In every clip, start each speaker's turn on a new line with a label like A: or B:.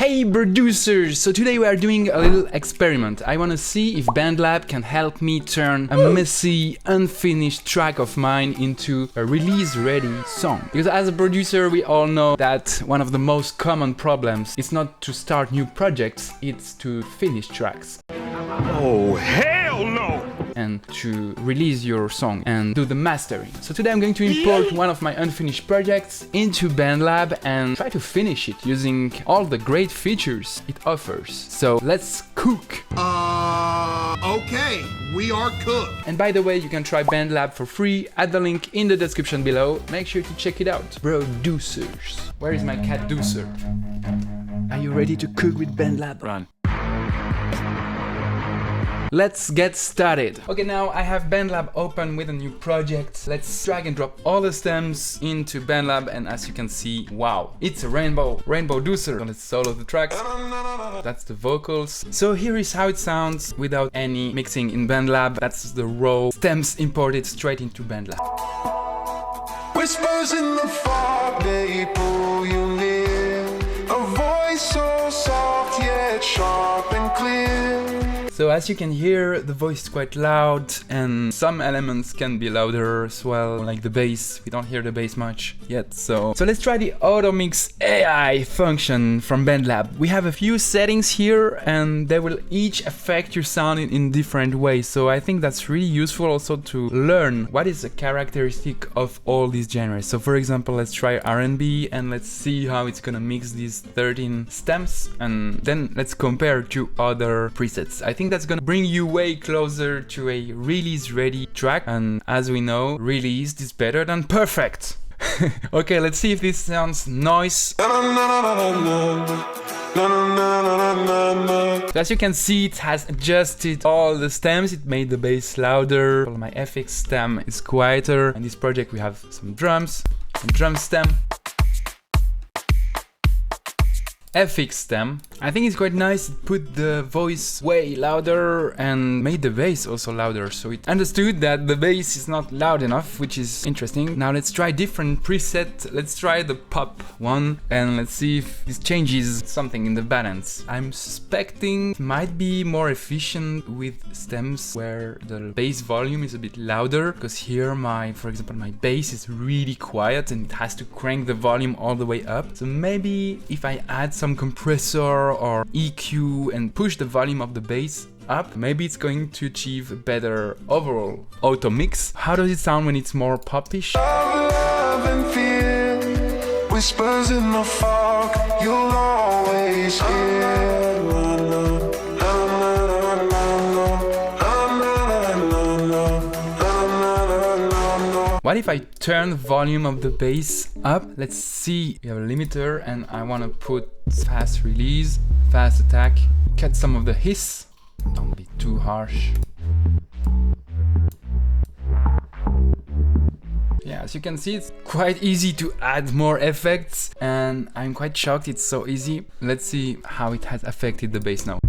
A: Hey Broducers! So today we are doing a little experiment. I want to see if BandLab can help me turn a messy, unfinished track of mine into a release-ready song. Because as a producer, we all know that one of the most common problems is not to start new projects, it's to finish tracks.
B: Oh, hell no!
A: And to release your song and do the mastering. So today I'm going to import one of my unfinished projects into BandLab and try to finish it using all the great features it offers. So let's cook!
C: Okay, we are cooked.
A: And by the way, you can try BandLab for free at the link in the description below. Make sure to check it out. Broducers. Where is my cat Deucer? Are you ready to cook with BandLab? Run. Let's get started. Okay, now I have BandLab open with a new project. Let's drag and drop all the stems into BandLab, and as you can see, wow, it's a rainbow Broducer. So let's solo the tracks. That's the vocals. So here is how it sounds without any mixing in BandLab. That's the raw stems imported straight into BandLab.
D: Whispers in the fog, they pull you near. A voice so soft yet sharp and clear.
A: So as you can hear, the voice is quite loud and some elements can be louder as well, like the bass. We don't hear the bass much yet, so let's try the AutoMix AI function from BandLab. We have a few settings here and they will each affect your sound in different ways, so I think that's really useful also to learn what is the characteristic of all these genres. So for example, let's try R&B and let's see how it's gonna mix these 13 stems, and then let's compare to other presets. I think that's gonna bring you way closer to a release-ready track, and as we know, released is better than perfect. Okay, let's see if this sounds nice. So as you can see, it has adjusted all the stems, it made the bass louder, my FX stem is quieter. In this project we have some drums, some drum stem, FX stem. I think it's quite nice. It put the voice way louder and made the bass also louder, so it understood that the bass is not loud enough, which is interesting. Now let's try different preset. Let's try the pop one and let's see if this changes something in the balance. I'm suspecting it might be more efficient with stems where the bass volume is a bit louder, because here for example my bass is really quiet and it has to crank the volume all the way up. So maybe if I add some compressor or EQ and push the volume of the bass up, maybe it's going to achieve a better overall AutoMix. How does it sound when it's more popish?
D: Love and fear, whispers in the fog, you'll always hear.
A: What if I turn the volume of the bass up? Let's see, we have a limiter and I want to put fast release, fast attack, cut some of the hiss, don't be too harsh. Yeah, as you can see, it's quite easy to add more effects and I'm quite shocked it's so easy. Let's see how it has affected the bass now.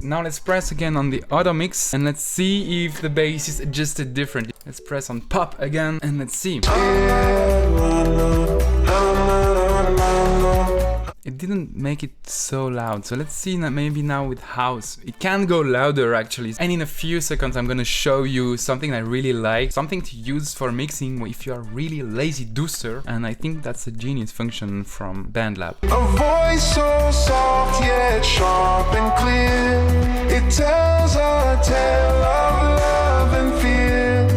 A: Now let's press again on the AutoMix and let's see if the bass is adjusted differently. Let's press on pop again and let's see. It didn't make it so loud, so let's see maybe now with house. It can go louder actually. And in a few seconds I'm gonna show you something I really like, something to use for mixing if you are really lazy Deucer, and I think that's a genius function from BandLab.
D: A voice so soft yet sharp and clear, it tells a tale of love and fear.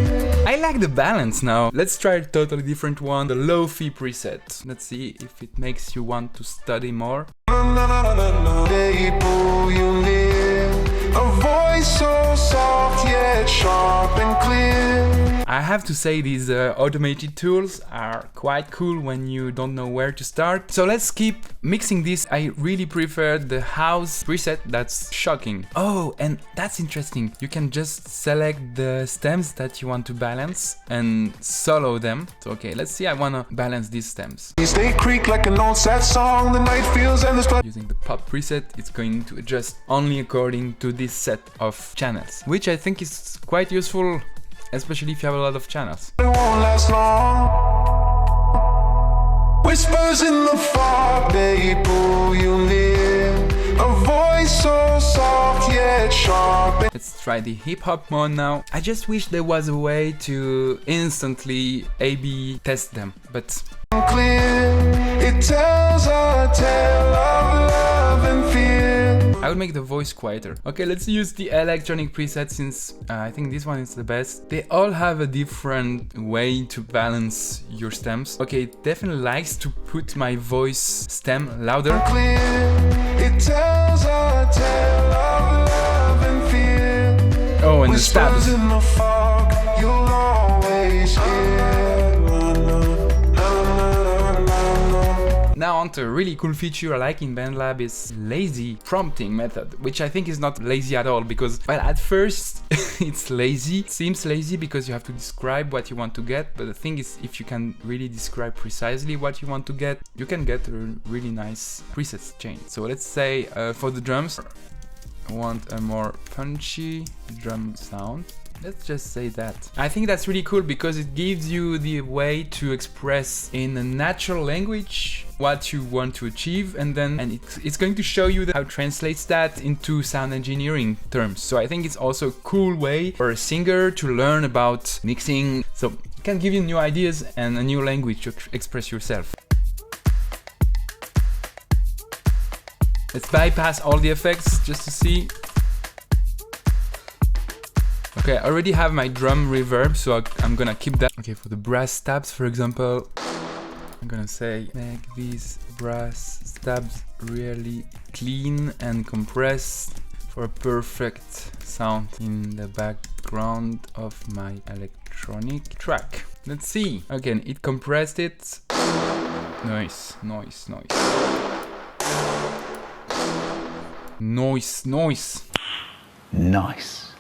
A: I like the balance now. Let's try a totally different one, the lo-fi preset. Let's see if it makes you want to study more.
D: They pull you near, a voice so soft yet sharp and clear.
A: I have to say these automated tools are quite cool when you don't know where to start. So let's keep mixing this. I really prefer the house preset, that's shocking. Oh, and that's interesting. You can just select the stems that you want to balance and solo them. So okay, let's see, I want to balance these stems.
D: They creak like an old sad song, the night feels endless.
A: Using the pop preset, it's going to adjust only according to this set of channels, which I think is quite useful, especially if you have a lot of channels.
D: It won't last long. Whispers in the fog, they pull you near. A voice so soft yet sharp.
A: Let's try the hip-hop mode now. I just wish there was a way to instantly A/B test them, but
D: Clear. It tells a tale of love and fear.
A: I would make the voice quieter. Okay, let's use the electronic preset since I think this one is the best. They all have a different way to balance your stems. Okay, it definitely likes to put my voice stem louder.
D: Clear. It tells a tale of love and fear.
A: Oh, and the stabs.
D: Whispers in the fog, you'll always hear.
A: Now onto a really cool feature I like in BandLab is lazy prompting method, which I think is not lazy at all because, well, at first it's lazy. It seems lazy because you have to describe what you want to get, but the thing is, if you can really describe precisely what you want to get, you can get a really nice presets chain. So let's say for the drums, I want a more punchy drum sound. Let's just say that. I think that's really cool because it gives you the way to express in a natural language what you want to achieve, and it's going to show you how it translates that into sound engineering terms. So I think it's also a cool way for a singer to learn about mixing. So it can give you new ideas and a new language to express yourself. Let's bypass all the effects just to see. Okay, I already have my drum reverb, so I'm gonna keep that. Okay, for the brass stabs, for example, I'm gonna say, make these brass stabs really clean and compressed for a perfect sound in the background of my electronic track. Let's see. Again, it compressed it. Nice, nice, nice. Noise, noise.
E: Nice.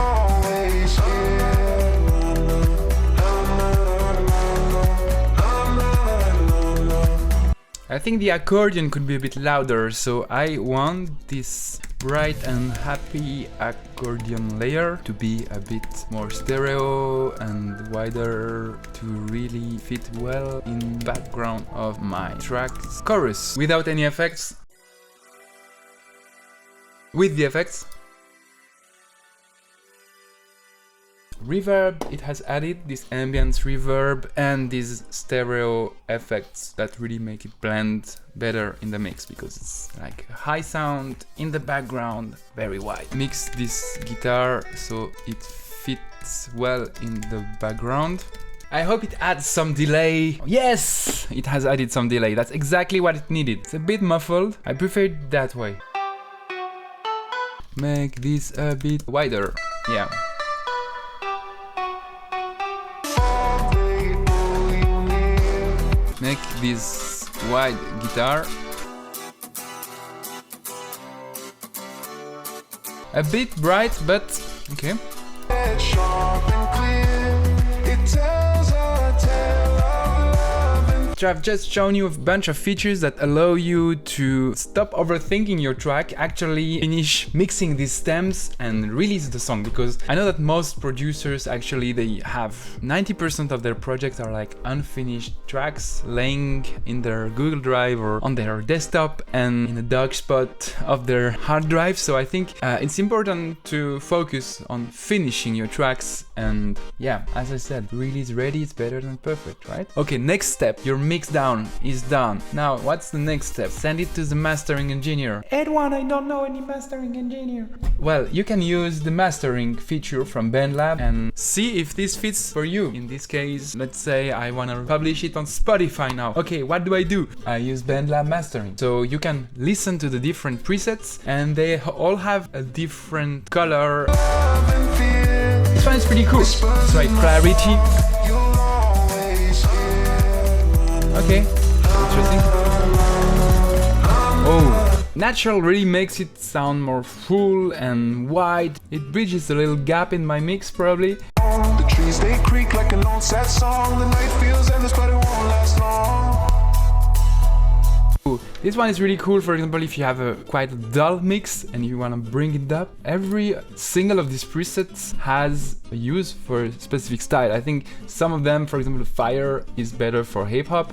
A: I think the accordion could be a bit louder, so I want this bright and happy accordion layer to be a bit more stereo and wider to really fit well in the background of my track's chorus without any effects. With the effects. Reverb, it has added this ambience reverb and these stereo effects that really make it blend better in the mix because it's like a high sound in the background, very wide. Mix this guitar so it fits well in the background. I hope it adds some delay. Yes, it has added some delay. That's exactly what it needed. It's a bit muffled. I prefer it that way. Make this a bit wider. Yeah. Make this wide guitar a bit bright, but okay. So I've just shown you a bunch of features that allow you to stop overthinking your track, actually finish mixing these stems and release the song, because I know that most producers actually they have 90% of their projects are like unfinished tracks laying in their Google Drive or on their desktop and in a dark spot of their hard drive. So I think it's important to focus on finishing your tracks, and yeah, as I said, release ready is better than perfect, right? Okay, next step, your mix down is done. Now, what's the next step? Send it to the mastering engineer. Edwan, I don't know any mastering engineer. Well, you can use the mastering feature from BandLab and see if this fits for you. In this case, let's say I want to publish it on Spotify now. Okay, what do? I use BandLab mastering. So you can listen to the different presets and they all have a different color. This one is pretty cool. It's like clarity. Okay, interesting. Oh, natural really makes it sound more full and wide. It bridges a little gap in my mix, probably.
D: The trees they creak like an old sad song. The night feels endless, but it won't last long.
A: This one is really cool, for example, if you have a quite dull mix and you want to bring it up. Every single of these presets has a use for a specific style. I think some of them, for example, Fire is better for hip-hop.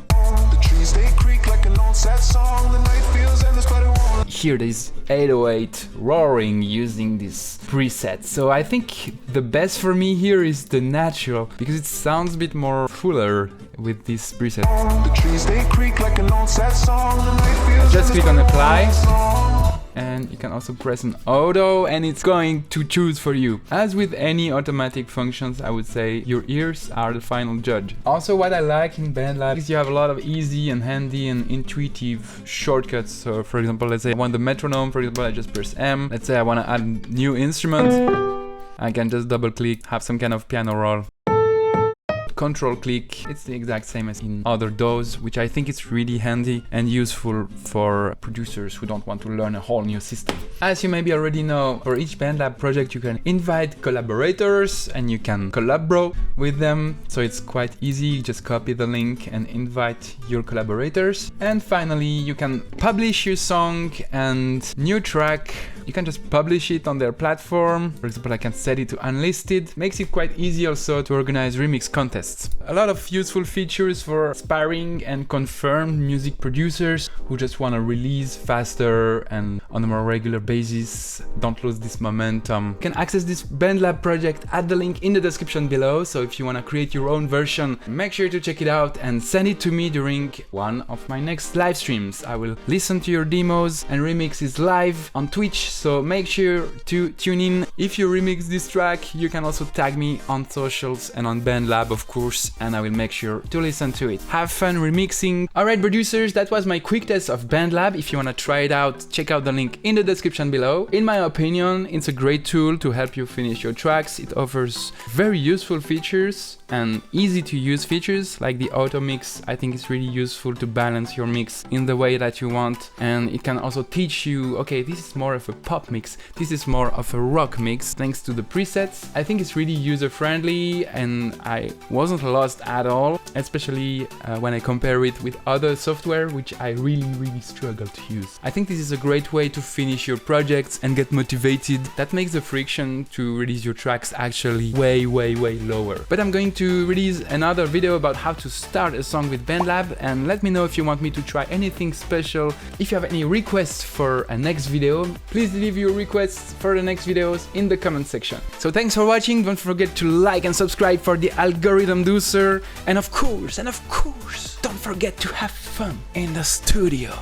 D: trees they creak like an old sad song. The night feels endless, but it won't.
A: Here there's 808 roaring using this preset. So I think the best for me here is the natural, because it sounds a bit more fuller with this preset.
D: The trees they creak like an old sad song. The night feels
A: Just click on
D: endless, but
A: apply.
D: it won't last long.
A: And you can also press on auto and it's going to choose for you. As with any automatic functions, I would say your ears are the final judge. Also, what I like in BandLab is you have a lot of easy and handy and intuitive shortcuts. So for example, let's say I want the metronome, for example, I just press M. Let's say I want to add new instrument, I can just double click, have some kind of piano roll. Control click, it's the exact same as in other DAWs, which I think is really handy and useful for producers who don't want to learn a whole new system. As you maybe already know, for each BandLab project you can invite collaborators and you can Collab Bro with them, so it's quite easy, just copy the link and invite your collaborators. And finally you can publish your song and new track. You can just publish it on their platform. For example, I can set it to unlisted. Makes it quite easy also to organize remix contests. A lot of useful features for aspiring and confirmed music producers who just want to release faster and on a more regular basis. Don't lose this momentum. You can access this BandLab project at the link in the description below. So if you want to create your own version, make sure to check it out and send it to me during one of my next live streams. I will listen to your demos and remix is live on Twitch. So make sure to tune in. If you remix this track, you can also tag me on socials and on BandLab, of course, and I will make sure to listen to it. Have fun remixing. Alright producers, that was my quick test of BandLab. If you want to try it out, check out the link in the description below. In my opinion, it's a great tool to help you finish your tracks. It offers very useful features and easy to use features like the AutoMix. I think it's really useful to balance your mix in the way that you want, and it can also teach you, okay, this is more of a pop mix, this is more of a rock mix, thanks to the presets. I think it's really user friendly and I wasn't lost at all, especially when I compare it with other software which I really struggle to use. I think this is a great way to finish your projects and get motivated. That makes the friction to release your tracks actually way lower. But I'm going to release another video about how to start a song with BandLab, and let me know if you want me to try anything special. If you have any requests for a next video, please leave your requests for the next videos in the comment section. So thanks for watching, don't forget to like and subscribe for the algorithm Broducer, and of course, don't forget to have fun in the studio.